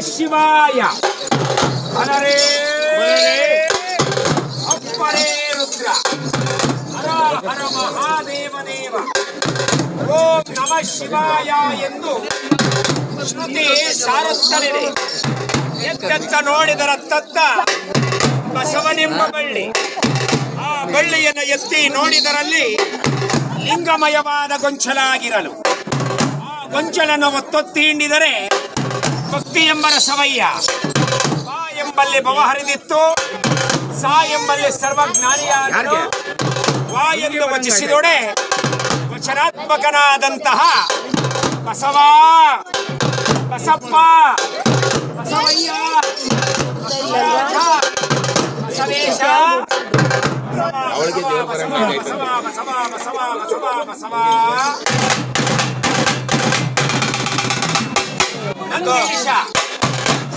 ಶಿವಾಯ ಹರರೇ ಅಪ್ಪರೇ ರುದ್ರ ಹರ ಹರ ಮಹಾದೇವದೇವ ಓಂ ನಮಃ ಶಿವಾಯ ಎಂದು ಶ್ರುತಿ ಸಾರುತ್ತಲಿದೆ. ಎತ್ತೆತ್ತ ನೋಡಿದರ ತತ್ತ ಬಸವನೆಂಬ ಬಳ್ಳಿ. ಆ ಬಳ್ಳಿಯನ್ನು ಎತ್ತಿ ನೋಡಿದರಲ್ಲಿ ಲಿಂಗಮಯವಾದ ಗೊಂಚಲಾಗಿರಲು, ಆ ಗೊಂಚಲನ್ನು ಒತ್ತೊತ್ತಿ ಹಿಂಡಿದರೆ ಭಕ್ತಿ ಎಂಬ ರಸವಯ್ಯ. ಬಾ ಎಂಬಲ್ಲಿ ಭವ ಹರಿದಿತ್ತು, ಸಾ ಎಂಬಲ್ಲಿ ಸರ್ವಜ್ಞಾನಿಯಾದನು. ವಾ ಎಂದು ವಚಿಸಿದೊಡೆ ವಚನಾತ್ಮಕನಾದಂತಹ ಬಸವ, ಬಸಪ್ಪ, ಬಸವಯ್ಯ, ಬಸವರಾಜ, ಬಸವೇಶ, ನಂದೀಶ.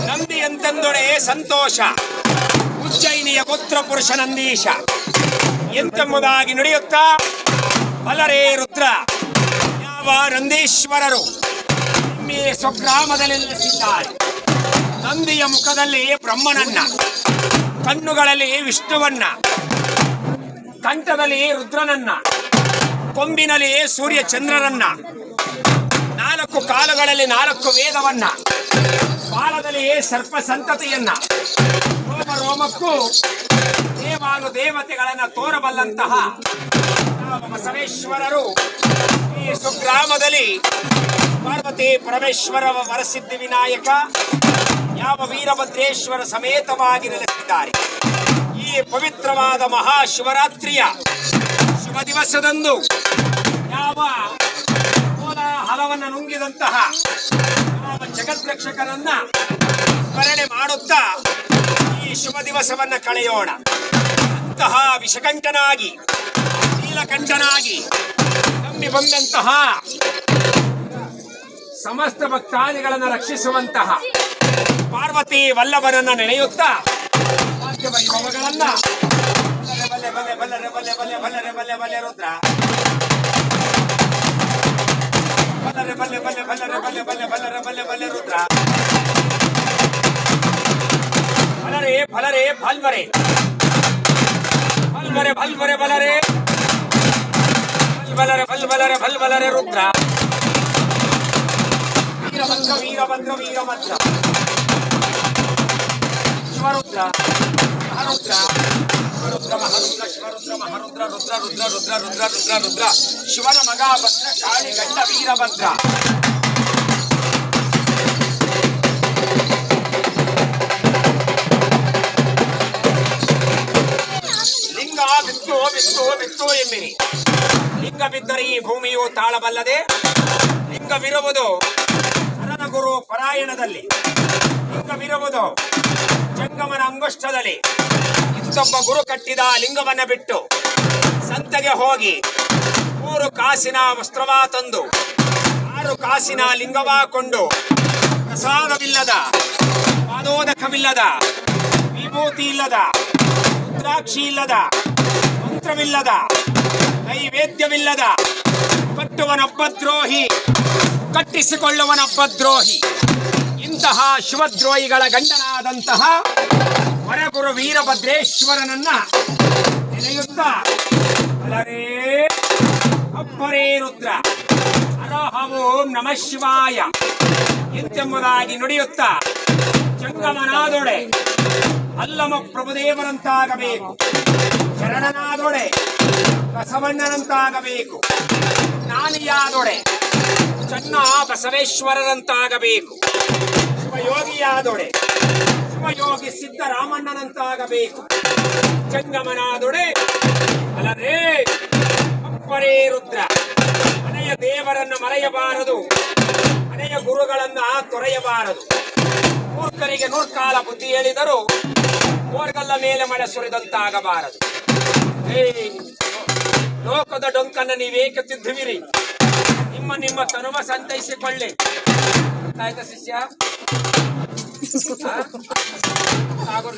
ನಂದಿ ಎಂತೆಂದೊಡೆ ಸಂತೋಷ, ಉಜ್ಜಯಿನಿಯ ಪುತ್ರ ಪುರುಷ ನಂದೀಶ ಎಂತೆಂಬುದಾಗಿ ನುಡಿಯುತ್ತಾ ಬಲರೇ ರುದ್ರ. ಯಾವ ನಂದೀಶ್ವರರು ಸ್ವಗ್ರಾಮದಲ್ಲಿ ನೆಲೆಸಿದ್ದಾರೆ. ನಂದಿಯ ಮುಖದಲ್ಲಿ ಬ್ರಹ್ಮನನ್ನ, ಕಣ್ಣುಗಳಲ್ಲಿ ವಿಷ್ಣುವನ್ನ, ಕಂಠದಲ್ಲಿ ರುದ್ರನನ್ನ, ಕೊಂಬಿನಲ್ಲಿ ಸೂರ್ಯ ಚಂದ್ರರನ್ನ, 4 ಕಾಲುಗಳಲ್ಲಿ 4 ವೇದವನ್ನ, ಬಾಲದಲ್ಲಿ ಸರ್ಪ ಸಂತತಿಯನ್ನ, ರೋಮ ರೋಮಕ್ಕೂ ದೇವಾನು ದೇವತೆಗಳನ್ನ ತೋರಬಲ್ಲಂತಹ ಬಸವೇಶ್ವರರು ಈ ಸುಗ್ರಾಮದಲ್ಲಿ ಪಾರ್ವತಿ ಪರಮೇಶ್ವರ ವರಸಿದ್ಧಿ ವಿನಾಯಕ ಯಾವ ವೀರಭದ್ರೇಶ್ವರ ಸಮೇತವಾಗಿ ನೆಲೆಸಿದ್ದಾರೆ. ಈ ಪವಿತ್ರವಾದ ಮಹಾಶಿವರಾತ್ರಿಯ ಶುಭ ದಿವಸದಂದು ಯಾವ ಹಲವನ್ನು ನುಂಗಿದಂತಹ ಯಾವ ಜಗದ್ರಕ್ಷಕರನ್ನ ಸ್ಮರಣೆ ಮಾಡುತ್ತಾ ಈ ಶುಭ ದಿವಸವನ್ನ ಕಳೆಯೋಣ. ಅಂತಹ ವಿಷಕಂಠನಾಗಿ ನೀಲಕಂಠನಾಗಿ ನಂಬಿ ಬಂದಂತಹ ಸಮಸ್ತ ಭಕ್ತಾದಿಗಳನ್ನು ರಕ್ಷಿಸುವಂತಹ ಪಾರ್ವತಿ ವಲ್ಲಭನನ್ನ ನೆನೆಯುತ್ತಾ ವೈಭವಗಳನ್ನ ಬಲ್ಲೆ ಬಲ್ಲೆ ಬಲ್ಲೆ ಬಲ್ಲೆ ಬಲ್ಲೆ ಬಲ್ಲೆ ಬಲ್ಲೆ ಬಲ್ಲೆ ರುದ್ರ ಬಲ್ಲೆ ಬಲ್ಲೆ ಬಲ್ಲೆ ಬಲ್ಲೆ ಬಲ್ಲೆ ಬಲ್ಲೆ ಬಲ್ಲೆ ಬಲ್ಲೆ ಬಲ್ಲೆ ರುದ್ರ ಬಲರೇ ಬಲರೇ ಬಲ್ವರೆ ಬಲ್ವರೆ ಬಲ್ವರೆ ಬಲರೇ ಬಲ್ಬಲರೆ ಬಲ್ಬಲರೆ ಬಲ್ಬಲರೆ ರುದ್ರ ವೀರಭದ್ರ ವೀರಭದ್ರ ವೀರಭದ್ರ ಶಿವರುದ್ರ ಮಹಾರುದ್ರ ಶಿವರುದ್ರ ಮಹಾರುದ್ರ ಶಿವರುದ್ರ ಮಹಾರುದ್ರ ರುದ್ರ ರುದ್ರ ರುದ್ರ ರುದ್ರ ರುದ್ರ ರುದ್ರ ಶಿವನ ಮಗ ಭದ್ರ ಕಾಳಿ ಗಂಡ ವೀರಭದ್ರ. ಲಿಂಗ ಬಿತ್ತು ಬಿತ್ತು ಬಿತ್ತು ಎಂಬಿನಿ. ಲಿಂಗ ಬಿದ್ದರೆ ಈ ಭೂಮಿಯು ತಾಳಬಲ್ಲದೆ. ಲಿಂಗವಿರುವುದು ಗುರು ಪರಾಯಣದಲ್ಲಿ, ಲಿಂಗವಿರುವುದು ಜಂಗಮನ ಅಂಗುಷ್ಟದಲ್ಲಿ. ಇಂತೊಬ್ಬ ಗುರು ಕಟ್ಟಿದ ಲಿಂಗವನ್ನ ಬಿಟ್ಟು ಸಂತೆಗೆ ಹೋಗಿ 3 ಕಾಸಿನ ವಸ್ತ್ರವ ತಂದು 6 ಕಾಸಿನ ಲಿಂಗವ ಕೊಂಡು ಪ್ರಸಾದವಿಲ್ಲದ, ಪಾದೋದಕವಿಲ್ಲದ, ವಿಭೂತಿ ಇಲ್ಲದ, ರುದ್ರಾಕ್ಷಿ ಇಲ್ಲದ, ಮಂತ್ರವಿಲ್ಲದ, ನೈವೇದ್ಯವಿಲ್ಲದ ಕಟ್ಟುವನೊಬ್ಬ ದ್ರೋಹಿ, ಕಟ್ಟಿಸಿಕೊಳ್ಳುವನೊಬ್ಬ ದ್ರೋಹಿ. ಇಂತಹ ಶಿವದ್ರೋಹಿಗಳ ಗಂಡನಾದಂತಹ ವರಗುರು ವೀರಭದ್ರೇಶ್ವರನನ್ನ ನೆನೆಯುತ್ತಾ ಬಲರೇ ಅಪ್ಪರೇ ರುದ್ರ ಹರಹ ಓಂ ನಮಃ ಶಿವಾಯ ಎಂತೆಂಬುದಾಗಿ ನುಡಿಯುತ್ತಾ ಜಂಗಮನಾದೊಡೆ ಅಲ್ಲಮ ಪ್ರಭುದೇವರಂತಾಗಬೇಕು, ಶರಣನಾದೊಡೆ ಬಸವಣ್ಣನಂತಾಗಬೇಕು, ಜ್ಞಾನಿಯಾದೊಡೆ ಚನ್ನ ಬಸವೇಶ್ವರರಂತಾಗಬೇಕು, ಶಿವಯೋಗಿಯಾದೊಡೆ ಶಿವಯೋಗಿ ಸಿದ್ದರಾಮಣ್ಣನಂತಾಗಬೇಕು, ಜಂಗಮನಾದೊಡೆ ಅಲ್ಲದೆ ಅಪ್ಪರೇ ರುದ್ರ. ಮನೆಯ ದೇವರನ್ನು ಮರೆಯಬಾರದು, ಮನೆಯ ಗುರುಗಳನ್ನ ತೊರೆಯಬಾರದು. ಮೂರ್ಖರಿಗೆ 100 ಕಾಲ ಬುದ್ಧಿ ಹೇಳಿದರೂ ಓರ್ಗಲ್ಲ ಮೇಲೆ ಮಳೆ ಸುರಿದಂತಾಗಬಾರದು. ಲೋಕದ ಡೊಂಕನ್ನು ನೀವೇಕೆ ತಿದ್ದುವಿರಿ? ನಿಮ್ಮ ನಿಮ್ಮ ತನುವ ಸಂತೈಸಿಕೊಳ್ಳಿ. ಆಯ್ತಾ ಶಿಷ್ಯ?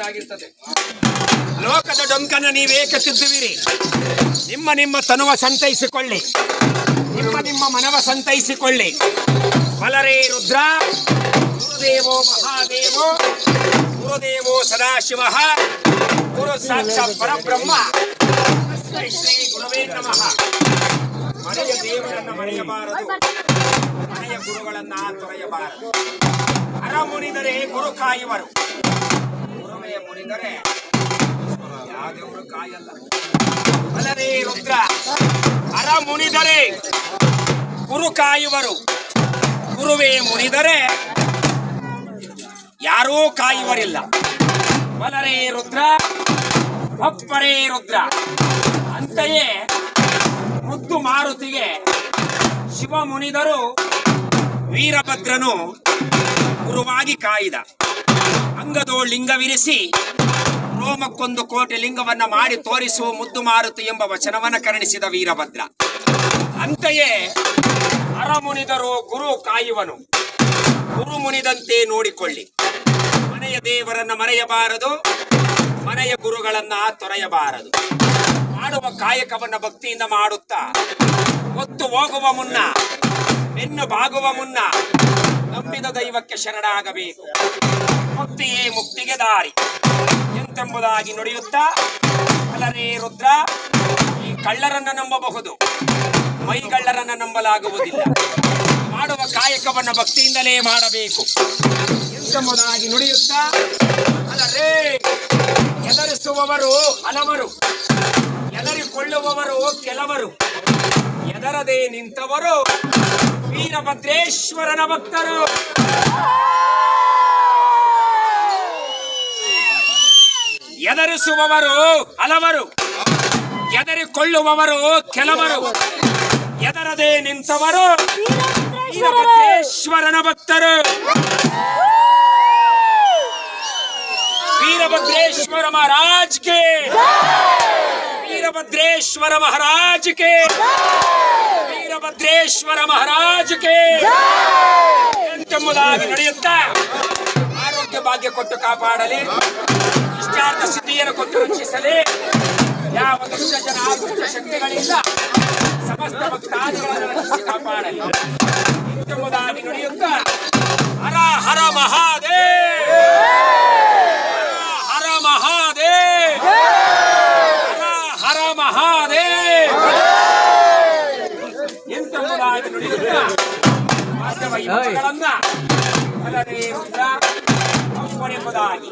ಆಗಿರ್ತದೆ. ಲೋಕದ ಡೊಂಕನ್ನು ನೀವೇಕೆ ತಿದ್ದುವಿರಿ? ನಿಮ್ಮ ನಿಮ್ಮ ತನುವ ಸಂತೈಸಿಕೊಳ್ಳಿ. ನಿಮ್ಮ ಮನವ ಸಂತೈಸಿಕೊಳ್ಳಿ. ಬಲರೇ ರುದ್ರ, ಗುರುದೇವೋ ಮಹಾದೇವೋ, ಗುರುದೇವೋ ಸದಾಶಿವ, ಗುರು ಸಾಕ್ಷಾತ್ ಪರಬ್ರಹ್ಮ, ಶ್ರೀ ಶ್ರೀ ಗುರುವೇ ನಮಃ. ಮನೆಯ ದೇವರನ್ನ ಮರೆಯಬಾರದು, ಮನೆಯ ಗುರುಗಳನ್ನ ತೊರೆಯಬಾರದು. ಹರ ಮುನಿದರೆ ಗುರು ಕಾಯುವರು, ಗುರುವೇ ಮುನಿದರೆ ಯಾವ ದೇವರು ಕಾಯಲ್ಲ. ಬಲರೇ ರುದ್ರ, ಹರ ಮುನಿದರೆ ಗುರು ಕಾಯುವರು, ಗುರುವೇ ಮುನಿದರೆ ಯಾರೂ ಕಾಯುವರಿಲ್ಲ. ಬಲರೇ ರುದ್ರ, ಅಪ್ಪರೇ ರುದ್ರ. ಅಂತೆಯೇ ಮುದ್ದು ಮಾರುತಿಗೆ ಶಿವ ಮುನಿದರು ವೀರಭದ್ರನು ಗುರುವಾಗಿ ಕಾಯ್ದ. ಅಂಗದೋ ಲಿಂಗವಿರಿಸಿ ರೋಮಕ್ಕೊಂದು ಕೋಟೆ ಲಿಂಗವನ್ನ ಮಾಡಿ ತೋರಿಸುವ ಮುದ್ದು ಮಾರುತಿ ಎಂಬ ವಚನವನ್ನ ಕರುಣಿಸಿದ ವೀರಭದ್ರ. ಅಂತೆಯೇ ಹರಮುನಿದರು ಗುರು ಕಾಯುವನು, ಗುರು ಮುನಿದಂತೆ ನೋಡಿಕೊಳ್ಳಿ. ಮನೆಯ ದೇವರನ್ನ ಮರೆಯಬಾರದು, ಮನೆಯ ಗುರುಗಳನ್ನ ತೊರೆಯಬಾರದು. ಮಾಡುವ ಕಾಯಕವನ್ನ ಭಕ್ತಿಯಿಂದ ಮಾಡುತ್ತಾ ಹೊತ್ತು ಹೋಗುವ ಮುನ್ನ, ಬೆನ್ನು ಬಾಗುವ ಮುನ್ನ ನಂಬಿದ ದೈವಕ್ಕೆ ಶರಣಾಗಬೇಕು. ಮುಕ್ತಿಯೇ ಮುಕ್ತಿಗೆ ದಾರಿ ಎಂತೆಂಬುದಾಗಿ ನುಡಿಯುತ್ತಾ, ಅಲರೇ ರುದ್ರ, ಈ ಕಳ್ಳರನ್ನ ನಂಬಬಹುದು, ಮೈಗಳ್ಳರನ್ನ ನಂಬಲಾಗುವುದಿಲ್ಲ. ಮಾಡುವ ಕಾಯಕವನ್ನ ಭಕ್ತಿಯಿಂದಲೇ ಮಾಡಬೇಕು ಎಂತೆಂಬುದಾಗಿ ನುಡಿಯುತ್ತಾ, ಅಲರೇ ಎದರಿಸುವವರು ಹಲವರು, ಎದರಿಕೊಳ್ಳುವವರು ಕೆಲವರು, ಎದರದೆ ನಿಂತವರು ವೀರಭದ್ರೇಶ್ವರನ ಭಕ್ತರು. ಎದರಿಸುವವರು ಹಲವರು, ಎದರಿಕೊಳ್ಳುವವರು ಕೆಲವರು, ಎದರದೆ ನಿಂತವರು ವೀರಭದ್ರೇಶ್ವರನ ಭಕ್ತರು. वीरभद्रेश्वर महाराज के, वीरभद्रेश्वर महाराज के, वीरभद्रेश्वर महाराज के ಎಂಬುದಾಗಿ ನಡೆಯುತ್ತಾ, ಆರೋಗ್ಯ ಭಾಗ್ಯ ಕೊಟ್ಟು ಕಾಪಾಡಲಿ, ಇಷ್ಟಾರ್ಥ ಸಿದ್ಧಿಯನ್ನು ಕೊಟ್ಟು ರಕ್ಷಿಸಲಿ. ಯಾವ ದುಷ್ಟ ಜನ ದುಷ್ಟ ಶಕ್ತಿಗಳಿಂದ ಸಮಸ್ತ ಭಕ್ತಾದಿಗಳನ್ನು ರಕ್ಷಿಸಿ ಕಾಪಾಡಲಿ ಎಂಬುದಾಗಿ ನಡೆಯುತ್ತಾ, ಹರ ಹರ ಮಹಾದೇವ, ಹರ ಮಹಾದೇವ, ಹರ ಮಹಾದೇವ ಎಂಬುದಾಗಿ ನಡೆಯುತ್ತಾ, ವಾಸ್ತವ ಈ ಮತಗಳನ್ನ ಅಲ್ಲದೆ ಎಂಬುದಾಗಿ